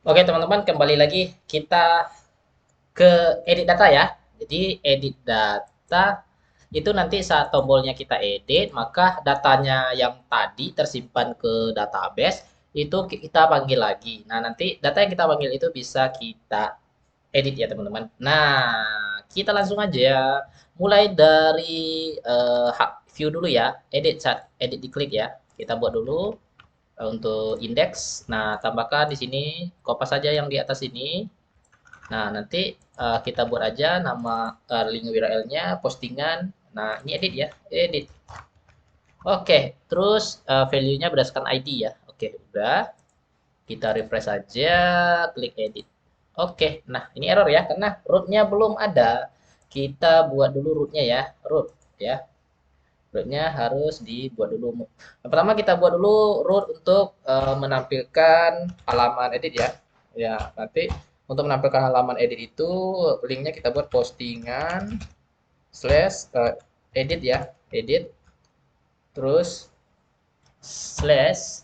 Oke teman-teman, kembali lagi kita ke edit data ya. Jadi edit data itu nanti saat tombolnya kita edit, maka datanya yang tadi tersimpan ke database itu kita panggil lagi. Nah, nanti data yang kita panggil itu bisa kita edit ya teman-teman. Nah, kita langsung aja mulai dari view dulu ya. Edit saat edit diklik ya. Kita buat dulu untuk indeks. Nah, tambahkan di sini kopas saja yang di atas ini. Nah, nanti kita buat aja nama link URL-nya, postingan. Nah, ini edit ya, edit. Oke, terus value-nya berdasarkan ID ya. Oke, udah. Kita refresh aja, klik edit. Oke, nah ini error ya, karena root-nya belum ada. Kita buat dulu root-nya ya, root ya. Root-nya harus dibuat dulu. Yang pertama kita buat dulu root untuk menampilkan halaman edit ya. Ya, nanti untuk menampilkan halaman edit itu linknya kita buat postingan slash edit ya, edit terus slash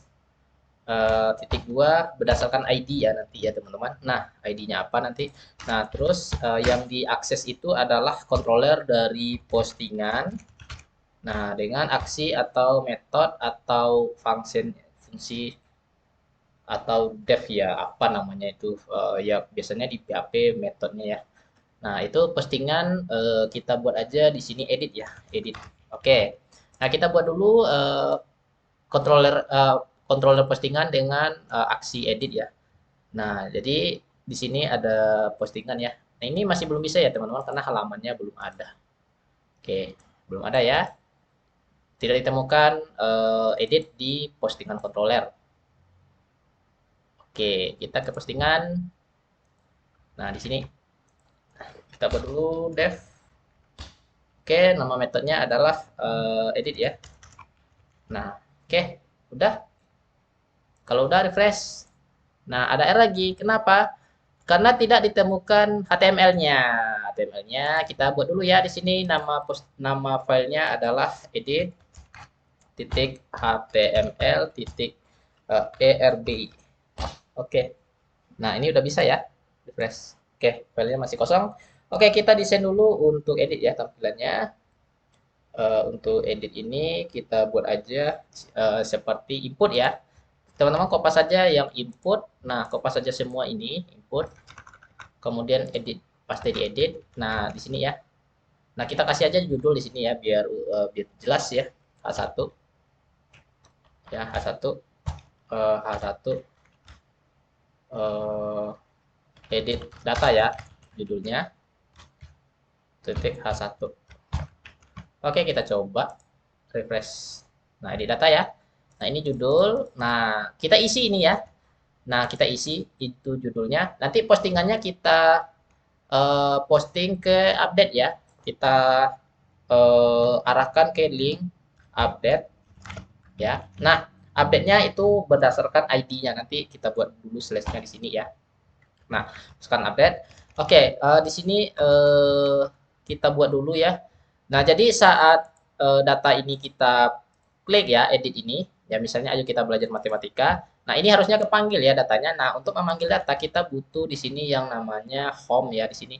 titik dua berdasarkan ID ya nanti ya teman-teman. Nah, ID-nya apa nanti? Nah, terus yang diakses itu adalah controller dari postingan. Nah, dengan aksi atau metode atau fungsi atau dev ya, apa namanya itu ya biasanya di PHP metodenya ya. Nah, itu postingan kita buat aja di sini edit ya, edit. Oke. Nah, kita buat dulu controller controller postingan dengan aksi edit ya. Nah, jadi di sini ada postingan ya. Nah, ini masih belum bisa ya teman-teman karena halamannya belum ada. Oke, belum ada ya. Tidak ditemukan edit di postingan controller. Oke, kita ke postingan. Nah, di sini kita buat dulu dev. Oke, nama metodenya adalah edit ya. Nah, oke, udah. Kalau udah refresh. Nah, ada error lagi. Kenapa? Karena tidak ditemukan HTML-nya. HTML-nya kita buat dulu ya di sini nama filenya adalah edit titik html titik erbi. Oke. Nah, ini udah bisa ya. Refresh. Oke, filenya masih kosong. Oke, kita desain dulu untuk edit ya tampilannya. Untuk edit ini kita buat aja seperti input ya. Teman-teman kopas saja yang input. Nah, kopas saja semua ini input. Kemudian edit, pasti diedit. Nah, di sini ya. Nah, kita kasih aja judul di sini ya biar jelas ya. H1 ya, H1 H1 edit data ya judulnya titik H1. Oke, kita coba refresh. Nah, edit data ya. Nah, ini judul. Nah, kita isi ini ya. Nah, kita isi itu judulnya. Nanti postingannya kita posting ke update ya. Kita arahkan ke link update ya. Nah, update-nya itu berdasarkan ID-nya. Nanti kita buat dulu slash-nya di sini ya. Nah, sekarang update. Oke, di sini kita buat dulu ya. Nah, jadi saat data ini kita klik ya, edit ini, ya misalnya ayo kita belajar matematika. Nah, ini harusnya kepanggil ya datanya. Nah, untuk memanggil data kita butuh di sini yang namanya home ya di sini.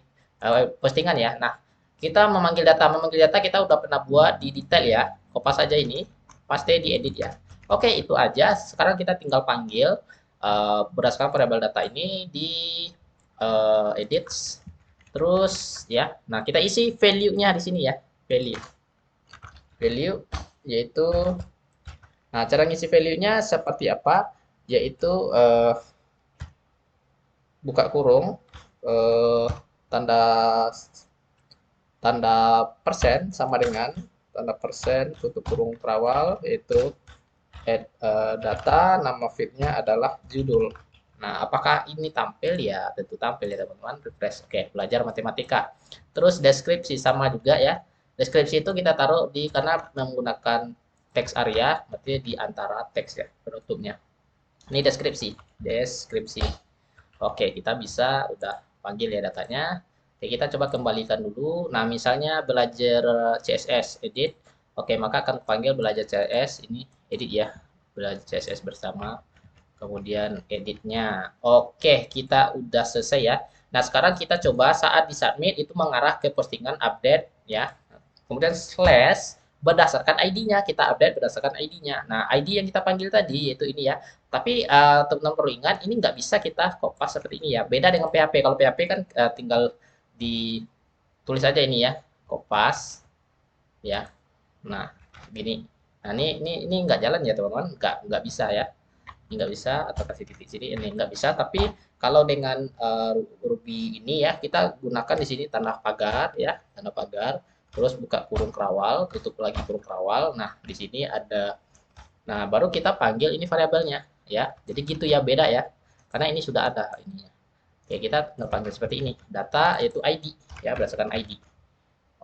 Postingan ya. Nah, kita memanggil data kita udah pernah buat di detail ya. Kopas saja ini, pasti diedit ya. Oke, itu aja. Sekarang kita tinggal panggil berdasarkan variabel data ini di edits. Terus ya. Nah, kita isi value-nya di sini ya. Value. Value yaitu nah, cara ngisi value-nya seperti apa? Yaitu buka kurung eh, tanda tanda persen sama dengan tanda persen tutup kurung terawal yaitu add data, nama feed-nya adalah judul. Nah, apakah ini tampil? Ya, tentu tampil ya teman-teman. Refresh. Oke, belajar matematika. Terus deskripsi sama juga ya. Deskripsi itu kita taruh di karena menggunakan teks area, berarti di antara teks ya penutupnya. Ini deskripsi. Deskripsi. Oke, kita bisa udah panggil ya datanya. Oke, kita coba kembalikan dulu. Nah, misalnya belajar CSS edit. Oke, maka akan panggil belajar CSS ini edit ya. Belajar CSS bersama. kemudian editnya. Oke, kita udah selesai ya. Nah, sekarang kita coba saat di submit itu mengarah ke postingan update ya. Kemudian slash berdasarkan ID-nya, kita update berdasarkan ID-nya. Nah, ID yang kita panggil tadi yaitu ini ya. Tapi teman-teman perlu ingat ini nggak bisa kita kopas seperti ini ya. Beda dengan PHP. Kalau PHP kan tinggal ditulis aja ini ya, kopas ya. Nah, gini. Nah, ini nggak jalan ya teman-teman, nggak bisa ya. Ini nggak bisa atau kasih titik sini ini nggak bisa. Tapi kalau dengan Ruby ini ya kita gunakan di sini tanda pagar ya, tanda pagar. Terus buka kurung kerawal, tutup lagi kurung kerawal. Nah, di sini ada. Nah, baru kita panggil ini variabelnya ya. Jadi gitu ya, beda ya. Karena ini sudah ada ininya. Oke, kita panggil seperti ini. Data yaitu ID ya, berdasarkan ID.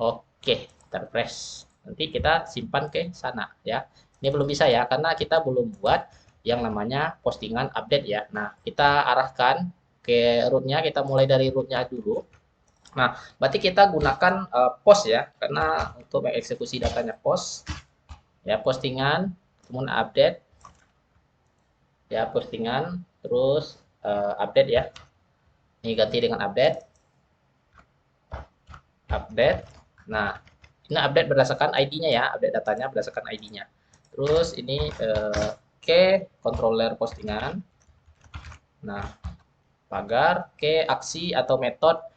Oke, kita refresh. Nanti kita simpan ke sana ya. Ini belum bisa ya, karena kita belum buat yang namanya postingan update ya. Nah, kita arahkan ke rootnya, kita mulai dari rootnya dulu. Nah, berarti kita gunakan post ya, karena untuk mengeksekusi datanya post ya, postingan, kemudian update ya, postingan, terus update ya. Ini ganti dengan update, update. Nah, ini update berdasarkan ID-nya ya, update datanya berdasarkan ID-nya. Terus ini ke controller postingan. Nah, pagar ke aksi atau metode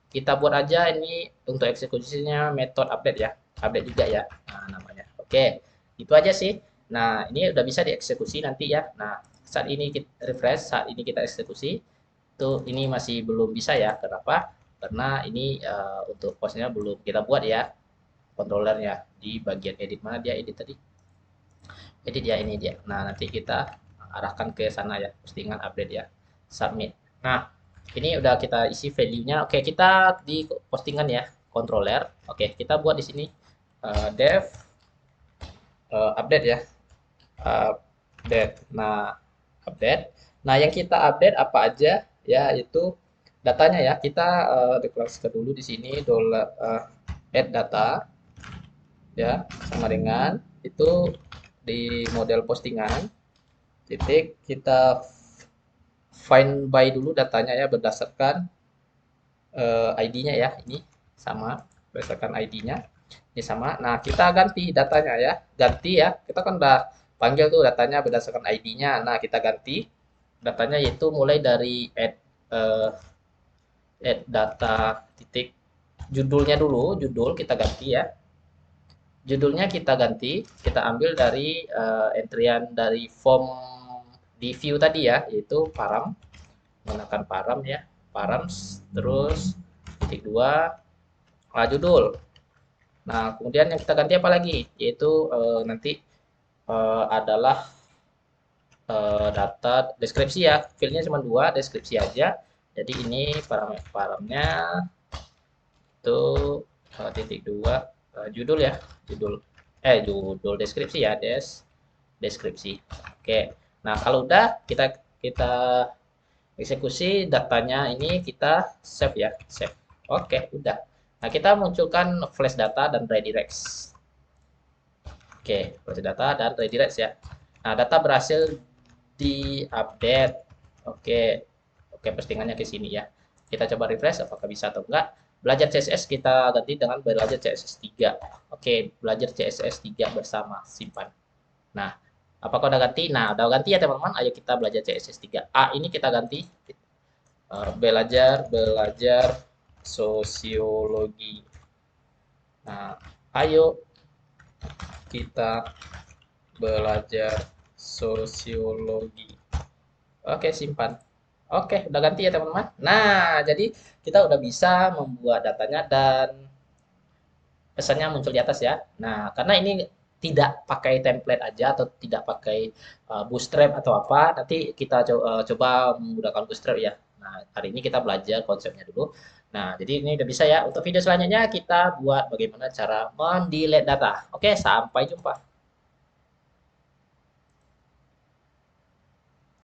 kita buat aja ini untuk eksekusinya metode update ya, update juga ya. Nah, namanya. Oke, itu aja sih. Nah, ini udah bisa dieksekusi nanti ya. Nah, saat ini kita refresh, saat ini kita eksekusi. Tuh, ini masih belum bisa ya. Kenapa? Karena ini untuk postnya belum kita buat ya, controllernya di bagian edit. Mana dia edit tadi? Edit ya, ini dia. Nah, nanti kita arahkan ke sana ya, postingan update ya, submit. Nah, ini udah kita isi value-nya. Oke, kita di postingan ya, controller. Oke, kita buat di sini dev update ya, update. Nah, update. Nah, yang kita update apa aja ya, itu datanya ya. Kita deklarasikan dulu di sini dollar add data ya, sama dengan itu di model postingan titik kita find by dulu datanya ya, berdasarkan ID-nya ya, ini sama berdasarkan ID-nya ini sama. Nah, kita ganti datanya ya, ganti ya, kita kan udah panggil tuh datanya berdasarkan ID-nya. Nah, kita ganti datanya yaitu mulai dari add data titik judulnya dulu, judul kita ganti ya, judulnya kita ganti, kita ambil dari entrian dari form di view tadi ya, yaitu param, menggunakan param ya, params, terus titik dua judul. Nah, kemudian yang kita ganti apa lagi, yaitu nanti adalah data deskripsi ya, fieldnya cuma dua, deskripsi aja. Jadi ini paramnya itu titik dua judul ya, judul deskripsi ya, deskripsi. Oke. Nah, kalau udah kita eksekusi datanya, ini kita save ya, save. Oke, udah. Nah, kita munculkan flash data dan redirects. Oke, flash data dan redirects ya. Nah, data berhasil di-update. Oke. Oke, postingannya ke sini ya. Kita coba refresh apakah bisa atau enggak. Belajar CSS kita ganti dengan belajar CSS 3. Oke, belajar CSS 3 bersama, simpan. Nah, apakah udah ganti? Nah, udah ganti ya teman-teman. Ayo kita belajar CSS 3. Ini kita ganti. Belajar sosiologi. Nah, ayo kita belajar sosiologi. Oke, simpan. Oke, udah ganti ya teman-teman. Nah, jadi kita udah bisa membuat datanya dan pesannya muncul di atas ya. Nah, karena ini tidak pakai template aja atau tidak pakai bootstrap atau apa, nanti kita coba menggunakan bootstrap ya. Nah, hari ini kita belajar konsepnya dulu. Nah, jadi ini udah bisa ya. Untuk video selanjutnya kita buat bagaimana cara mendelete data. Oke, sampai jumpa.